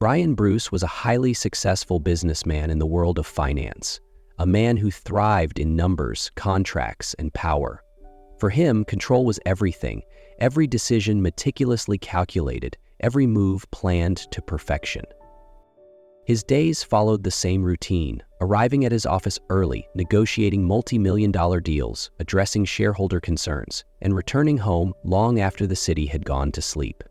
Brian Bruce was a highly successful businessman in the world of finance, a man who thrived in numbers, contracts, and power. For him, control was everything, every decision meticulously calculated, every move planned to perfection. His days followed the same routine, arriving at his office early, negotiating multi-million-dollar deals, addressing shareholder concerns, and returning home long after the city had gone to sleep.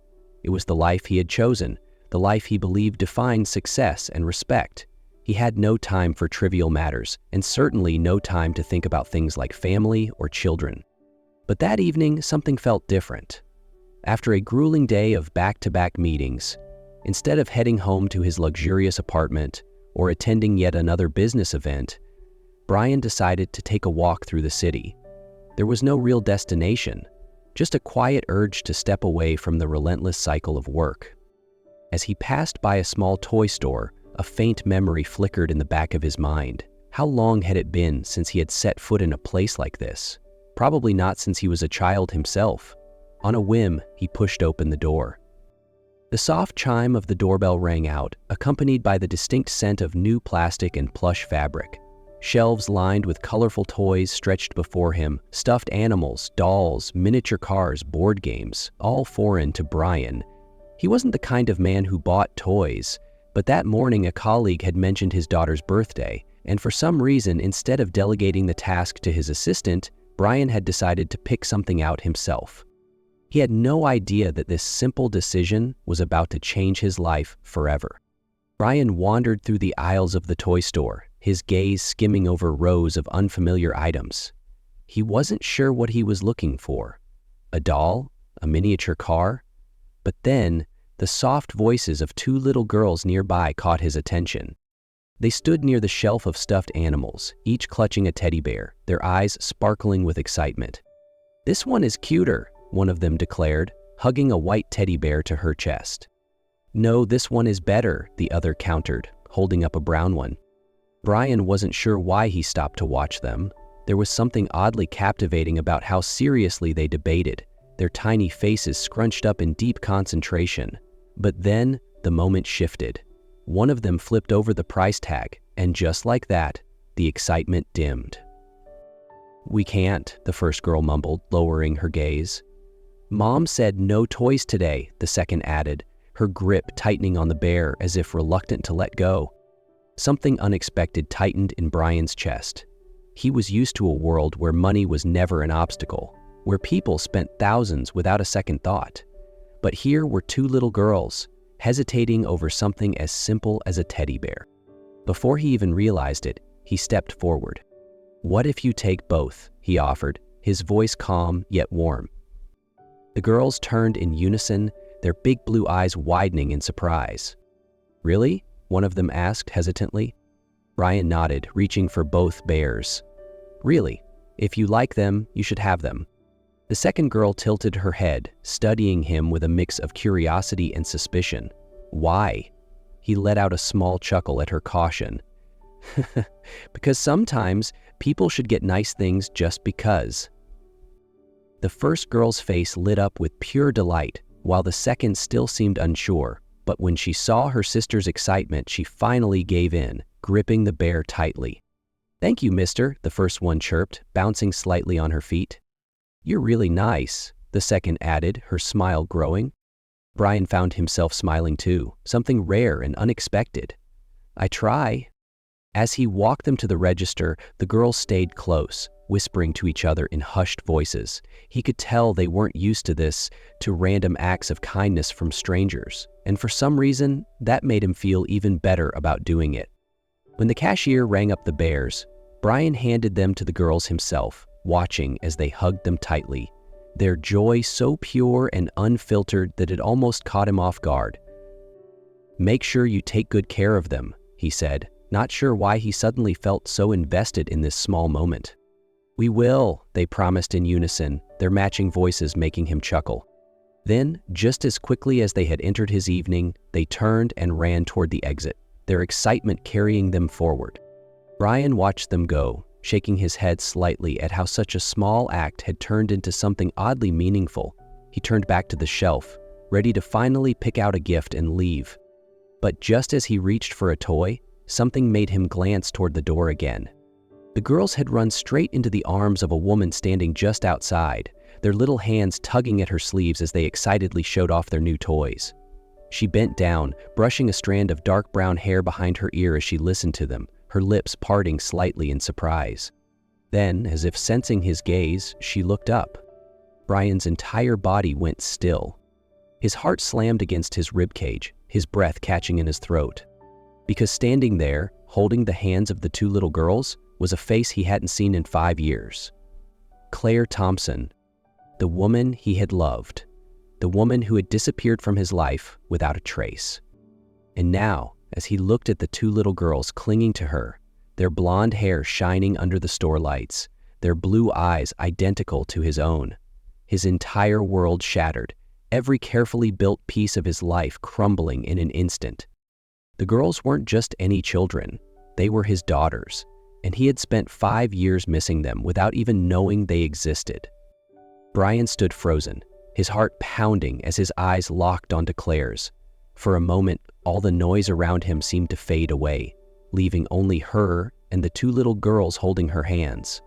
It was the life he had chosen, the life he believed defined success and respect. He had no time for trivial matters, and certainly no time to think about things like family or children. But that evening, something felt different. After a grueling day of back-to-back meetings, instead of heading home to his luxurious apartment or attending yet another business event, Brian decided to take a walk through the city. There was no real destination, just a quiet urge to step away from the relentless cycle of work. As he passed by a small toy store, a faint memory flickered in the back of his mind. How long had it been since he had set foot in a place like this? Probably not since he was a child himself. On a whim, he pushed open the door. The soft chime of the doorbell rang out, accompanied by the distinct scent of new plastic and plush fabric. Shelves lined with colorful toys stretched before him, stuffed animals, dolls, miniature cars, board games, all foreign to Brian. He wasn't the kind of man who bought toys, but that morning a colleague had mentioned his daughter's birthday, and for some reason, instead of delegating the task to his assistant, Brian had decided to pick something out himself. He had no idea that this simple decision was about to change his life forever. Brian wandered through the aisles of the toy store, his gaze skimming over rows of unfamiliar items. He wasn't sure what he was looking for. A doll? A miniature car? But then, the soft voices of two little girls nearby caught his attention. They stood near the shelf of stuffed animals, each clutching a teddy bear, their eyes sparkling with excitement. "This one is cuter," one of them declared, hugging a white teddy bear to her chest. "No, this one is better," the other countered, holding up a brown one. Brian wasn't sure why he stopped to watch them. There was something oddly captivating about how seriously they debated, their tiny faces scrunched up in deep concentration. But then, the moment shifted. One of them flipped over the price tag, and just like that, the excitement dimmed. "We can't," the first girl mumbled, lowering her gaze. "Mom said no toys today," the second added, her grip tightening on the bear as if reluctant to let go. Something unexpected tightened in Brian's chest. He was used to a world where money was never an obstacle, where people spent thousands without a second thought. But here were two little girls, hesitating over something as simple as a teddy bear. Before he even realized it, he stepped forward. "What if you take both?" he offered, his voice calm yet warm. The girls turned in unison, their big blue eyes widening in surprise. "Really?" one of them asked hesitantly. Brian nodded, reaching for both bears. "Really. If you like them, you should have them." The second girl tilted her head, studying him with a mix of curiosity and suspicion. "Why?" He let out a small chuckle at her caution. "Because sometimes people should get nice things just because." The first girl's face lit up with pure delight, while the second still seemed unsure. But when she saw her sister's excitement, she finally gave in, gripping the bear tightly. "Thank you, mister," the first one chirped, bouncing slightly on her feet. "You're really nice," the second added, her smile growing. Brian found himself smiling too, something rare and unexpected. "I try." As he walked them to the register, the girls stayed close, whispering to each other in hushed voices. He could tell they weren't used to this, to random acts of kindness from strangers, and for some reason, that made him feel even better about doing it. When the cashier rang up the bears, Brian handed them to the girls himself, watching as they hugged them tightly, their joy so pure and unfiltered that it almost caught him off guard. "Make sure you take good care of them," he said, not sure why he suddenly felt so invested in this small moment. "We will," they promised in unison, their matching voices making him chuckle. Then, just as quickly as they had entered his evening, they turned and ran toward the exit, their excitement carrying them forward. Brian watched them go, shaking his head slightly at how such a small act had turned into something oddly meaningful. He turned back to the shelf, ready to finally pick out a gift and leave. But just as he reached for a toy, something made him glance toward the door again. The girls had run straight into the arms of a woman standing just outside, their little hands tugging at her sleeves as they excitedly showed off their new toys. She bent down, brushing a strand of dark brown hair behind her ear as she listened to them, her lips parting slightly in surprise. Then, as if sensing his gaze, she looked up. Brian's entire body went still. His heart slammed against his ribcage, his breath catching in his throat. Because standing there, holding the hands of the two little girls, was a face he hadn't seen in 5 years. Claire Thompson, the woman he had loved, the woman who had disappeared from his life without a trace. And now, as he looked at the two little girls clinging to her, their blonde hair shining under the store lights, their blue eyes identical to his own, his entire world shattered, every carefully built piece of his life crumbling in an instant. The girls weren't just any children, they were his daughters, and he had spent 5 years missing them without even knowing they existed. Brian stood frozen, his heart pounding as his eyes locked onto Claire's. For a moment, all the noise around him seemed to fade away, leaving only her and the two little girls holding her hands.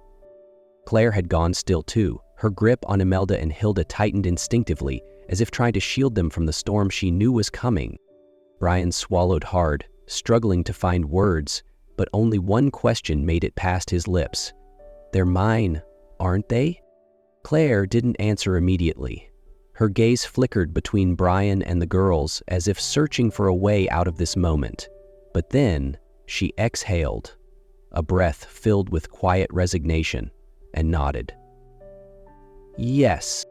Claire had gone still too, her grip on Imelda and Hilda tightened instinctively, as if trying to shield them from the storm she knew was coming. Brian swallowed hard, struggling to find words, but only one question made it past his lips. "They're mine, aren't they?" Claire didn't answer immediately. Her gaze flickered between Brian and the girls as if searching for a way out of this moment. But then she exhaled, a breath filled with quiet resignation, and nodded. Yes.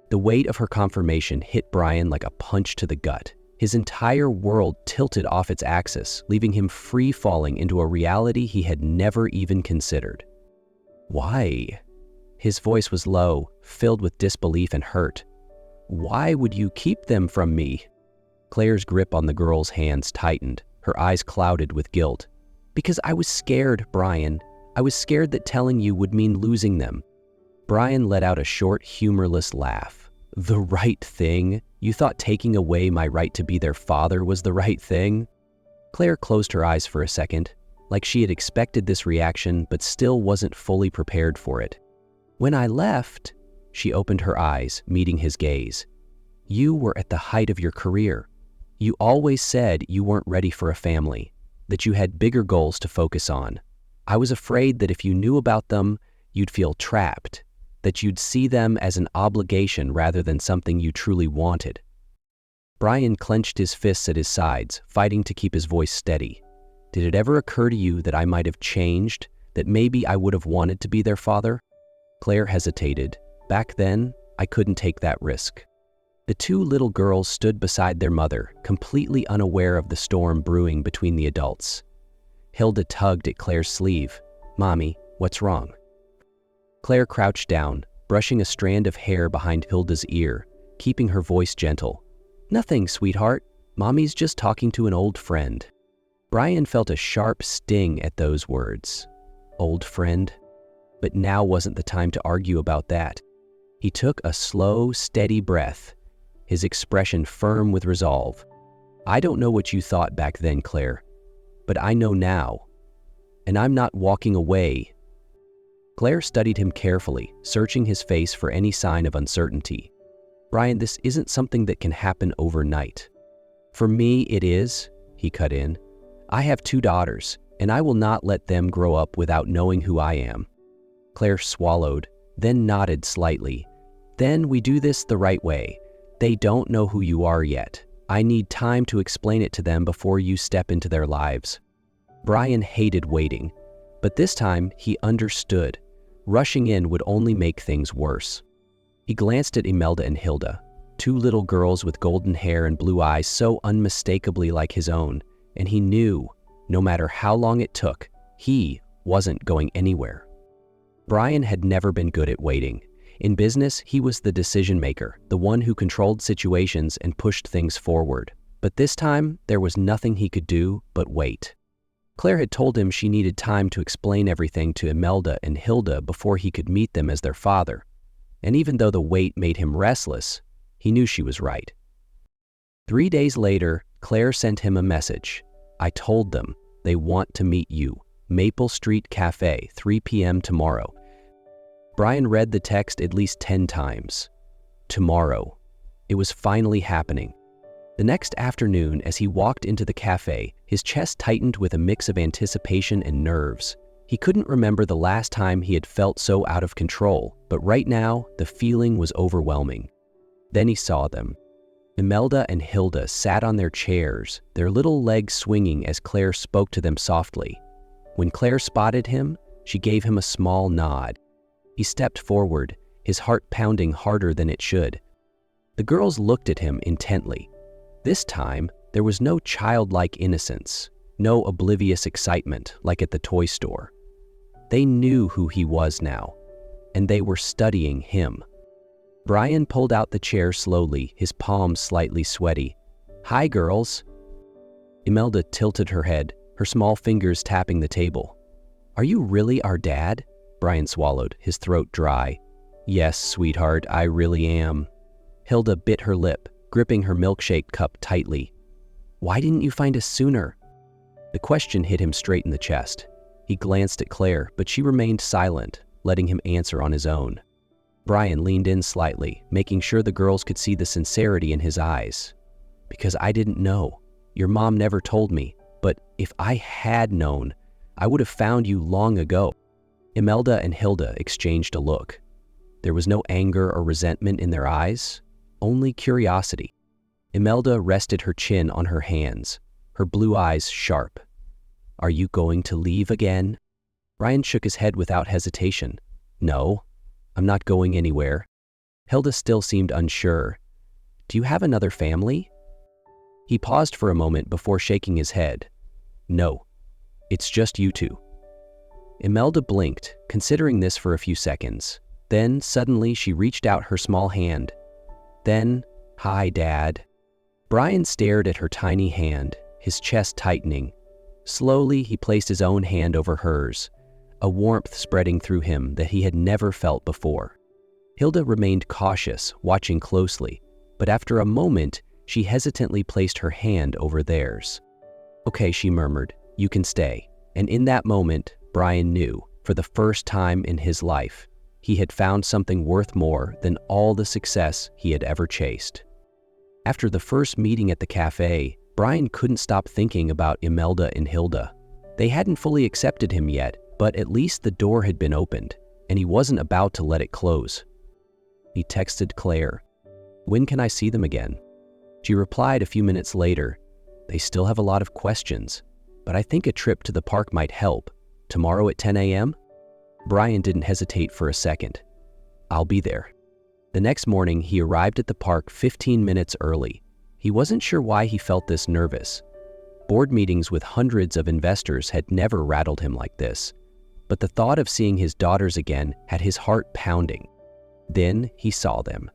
The weight of her confirmation hit Brian like a punch to the gut. His entire world tilted off its axis, leaving him free falling into a reality he had never even considered. Why? His voice was low, filled with disbelief and hurt. Why would you keep them from me? Claire's grip on the girl's hands tightened, her eyes clouded with guilt. Because I was scared, Brian. I was scared that telling you would mean losing them. Brian let out a short, humorless laugh. The right thing? You thought taking away my right to be their father was the right thing? Claire closed her eyes for a second, like she had expected this reaction but still wasn't fully prepared for it. When I left, she opened her eyes, meeting his gaze. You were at the height of your career. You always said you weren't ready for a family, that you had bigger goals to focus on. I was afraid that if you knew about them, you'd feel trapped, that you'd see them as an obligation rather than something you truly wanted. Brian clenched his fists at his sides, fighting to keep his voice steady. Did it ever occur to you that I might have changed, that maybe I would have wanted to be their father? Claire hesitated. Back then, I couldn't take that risk. The two little girls stood beside their mother, completely unaware of the storm brewing between the adults. Hilda tugged at Claire's sleeve. Mommy, what's wrong? Claire crouched down, brushing a strand of hair behind Hilda's ear, keeping her voice gentle. Nothing, sweetheart. Mommy's just talking to an old friend. Brian felt a sharp sting at those words. Old friend? But now wasn't the time to argue about that. He took a slow, steady breath, his expression firm with resolve. I don't know what you thought back then, Claire, but I know now, and I'm not walking away. Claire studied him carefully, searching his face for any sign of uncertainty. Brian, this isn't something that can happen overnight. For me, it is, he cut in. I have 2 daughters, and I will not let them grow up without knowing who I am. Claire swallowed, then nodded slightly. Then we do this the right way. They don't know who you are yet. I need time to explain it to them before you step into their lives. Brian hated waiting, but this time he understood. Rushing in would only make things worse. He glanced at Imelda and Hilda, 2 little girls with golden hair and blue eyes so unmistakably like his own, and he knew, no matter how long it took, he wasn't going anywhere. Brian had never been good at waiting. In business, he was the decision maker, the one who controlled situations and pushed things forward. But this time, there was nothing he could do but wait. Claire had told him she needed time to explain everything to Imelda and Hilda before he could meet them as their father. And even though the wait made him restless, he knew she was right. 3 days later, Claire sent him a message. I told them they want to meet you. Maple Street Cafe, 3 p.m. tomorrow. Brian read the text at least 10 times. Tomorrow. It was finally happening. The next afternoon, as he walked into the cafe, his chest tightened with a mix of anticipation and nerves. He couldn't remember the last time he had felt so out of control, but right now, the feeling was overwhelming. Then he saw them. Imelda and Hilda sat on their chairs, their little legs swinging as Claire spoke to them softly. When Claire spotted him, she gave him a small nod. He stepped forward, his heart pounding harder than it should. The girls looked at him intently. This time, there was no childlike innocence, no oblivious excitement like at the toy store. They knew who he was now, and they were studying him. Brian pulled out the chair slowly, his palms slightly sweaty. "Hi, girls." Imelda tilted her head, her small fingers tapping the table. "Are you really our dad?" Brian swallowed, his throat dry. "Yes, sweetheart, I really am." Hilda bit her lip, gripping her milkshake cup tightly. "Why didn't you find us sooner?" The question hit him straight in the chest. He glanced at Claire, but she remained silent, letting him answer on his own. Brian leaned in slightly, making sure the girls could see the sincerity in his eyes. "Because I didn't know. Your mom never told me, but if I had known, I would have found you long ago." Imelda and Hilda exchanged a look. There was no anger or resentment in their eyes, only curiosity. Imelda rested her chin on her hands, her blue eyes sharp. "Are you going to leave again?" Brian shook his head without hesitation. "No, I'm not going anywhere." Hilda still seemed unsure. "Do you have another family?" He paused for a moment before shaking his head. "No, it's just you two." Imelda blinked, considering this for a few seconds. Then, suddenly, she reached out her small hand. Then, "Hi, Dad." Brian stared at her tiny hand, his chest tightening. Slowly, he placed his own hand over hers, a warmth spreading through him that he had never felt before. Hilda remained cautious, watching closely, but after a moment, she hesitantly placed her hand over theirs. "Okay," she murmured, "you can stay." And in that moment, Brian knew, for the first time in his life, he had found something worth more than all the success he had ever chased. After the first meeting at the cafe, Brian couldn't stop thinking about Imelda and Hilda. They hadn't fully accepted him yet, but at least the door had been opened, and he wasn't about to let it close. He texted Claire, "When can I see them again?" She replied a few minutes later, "They still have a lot of questions, but I think a trip to the park might help. Tomorrow at 10 a.m.? Brian didn't hesitate for a second. "I'll be there." The next morning, he arrived at the park 15 minutes early. He wasn't sure why he felt this nervous. Board meetings with hundreds of investors had never rattled him like this. But the thought of seeing his daughters again had his heart pounding. Then he saw them.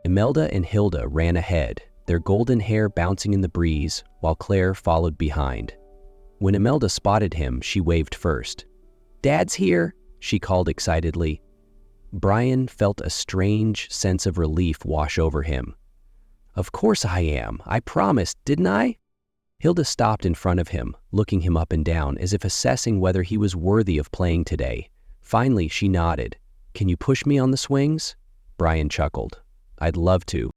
Imelda and Hilda ran ahead, their golden hair bouncing in the breeze, while Claire followed behind. When Imelda spotted him, she waved first. "Dad's here," she called excitedly. Brian felt a strange sense of relief wash over him. "Of course I am. I promised, didn't I?" Hilda stopped in front of him, looking him up and down as if assessing whether he was worthy of playing today. Finally, she nodded. "Can you push me on the swings?" Brian chuckled. "I'd love to."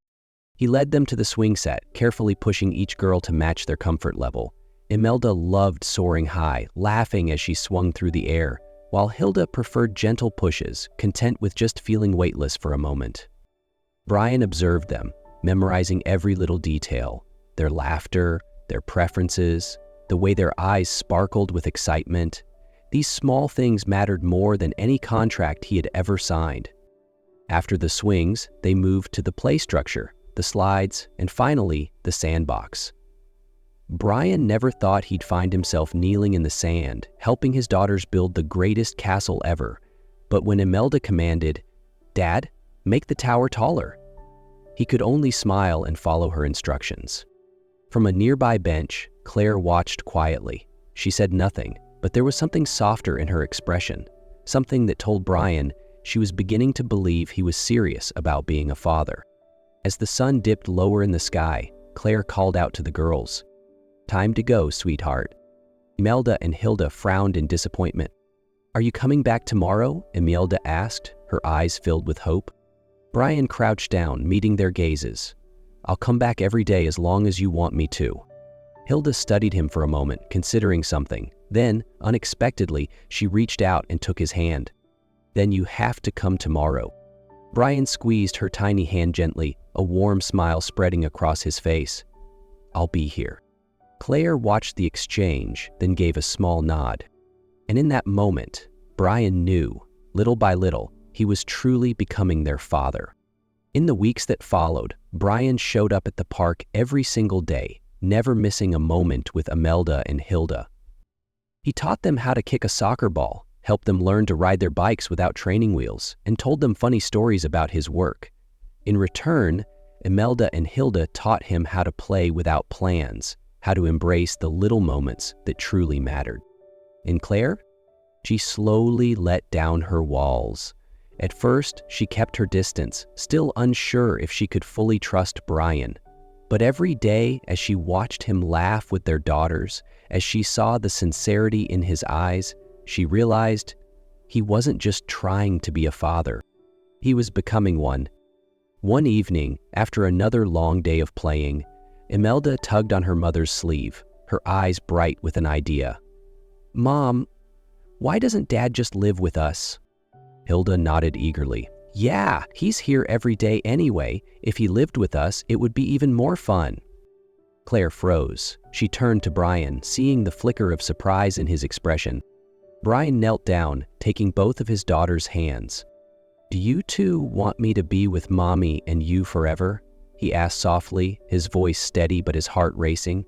He led them to the swing set, carefully pushing each girl to match their comfort level. Imelda loved soaring high, laughing as she swung through the air, while Hilda preferred gentle pushes, content with just feeling weightless for a moment. Brian observed them, memorizing every little detail, their laughter, their preferences, the way their eyes sparkled with excitement. These small things mattered more than any contract he had ever signed. After the swings, they moved to the play structure, the slides, and finally, the sandbox. Brian never thought he'd find himself kneeling in the sand, helping his daughters build the greatest castle ever. But when Imelda commanded, "Dad, make the tower taller," he could only smile and follow her instructions. From a nearby bench, Claire watched quietly. She said nothing, but there was something softer in her expression, something that told Brian she was beginning to believe he was serious about being a father. As the sun dipped lower in the sky, Claire called out to the girls, Time to go, sweetheart. Imelda and Hilda frowned in disappointment. Are you coming back tomorrow? Imelda asked, her eyes filled with hope. Brian crouched down, meeting their gazes. I'll come back every day as long as you want me to. Hilda studied him for a moment, considering something. Then, unexpectedly, she reached out and took his hand. Then you have to come tomorrow. Brian squeezed her tiny hand gently, a warm smile spreading across his face. I'll be here. Claire watched the exchange, then gave a small nod. And in that moment, Brian knew, little by little, he was truly becoming their father. In the weeks that followed, Brian showed up at the park every single day, never missing a moment with Imelda and Hilda. He taught them how to kick a soccer ball, helped them learn to ride their bikes without training wheels, and told them funny stories about his work. In return, Imelda and Hilda taught him how to play without plans, how to embrace the little moments that truly mattered. And Claire? She slowly let down her walls. At first, she kept her distance, still unsure if she could fully trust Brian. But every day, as she watched him laugh with their daughters, as she saw the sincerity in his eyes, she realized he wasn't just trying to be a father. He was becoming one. One evening, after another long day of playing, Imelda tugged on her mother's sleeve, her eyes bright with an idea. Mom, why doesn't Dad just live with us? Hilda nodded eagerly. Yeah, he's here every day anyway. If he lived with us, it would be even more fun. Claire froze. She turned to Brian, seeing the flicker of surprise in his expression. Brian knelt down, taking both of his daughter's hands. Do you two want me to be with Mommy and you forever? He asked softly, his voice steady but his heart racing.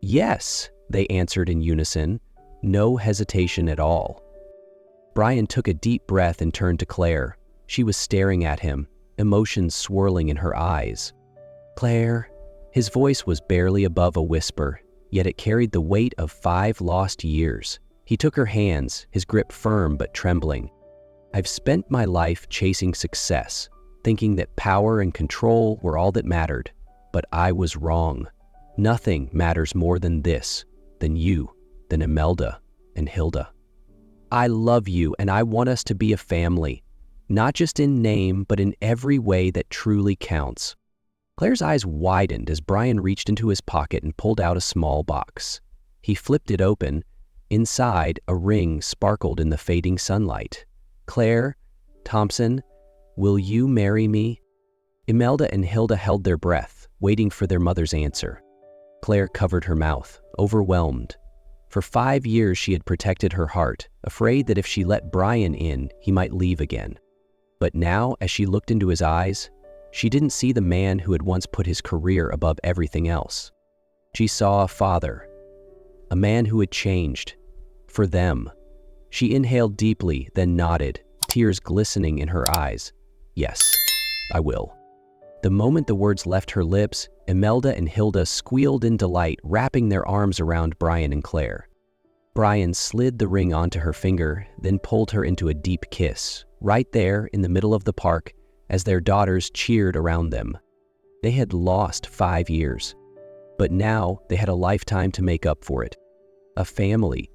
Yes, they answered in unison, no hesitation at all. Brian took a deep breath and turned to Claire. She was staring at him, emotions swirling in her eyes. Claire, his voice was barely above a whisper, yet it carried the weight of 5 lost years. He took her hands, his grip firm but trembling. I've spent my life chasing success, thinking that power and control were all that mattered. But I was wrong. Nothing matters more than this, than you, than Imelda and Hilda. I love you and I want us to be a family, not just in name, but in every way that truly counts. Claire's eyes widened as Brian reached into his pocket and pulled out a small box. He flipped it open. Inside, a ring sparkled in the fading sunlight. Claire Thompson, will you marry me? Imelda and Hilda held their breath, waiting for their mother's answer. Claire covered her mouth, overwhelmed. For 5 years she had protected her heart, afraid that if she let Brian in, he might leave again. But now, as she looked into his eyes, she didn't see the man who had once put his career above everything else. She saw a father, a man who had changed. For them. She inhaled deeply, then nodded, tears glistening in her eyes. Yes, I will. The moment the words left her lips, Imelda and Hilda squealed in delight, wrapping their arms around Brian and Claire. Brian slid the ring onto her finger, then pulled her into a deep kiss, right there in the middle of the park, as their daughters cheered around them. They had lost 5 years, but now they had a lifetime to make up for it. A family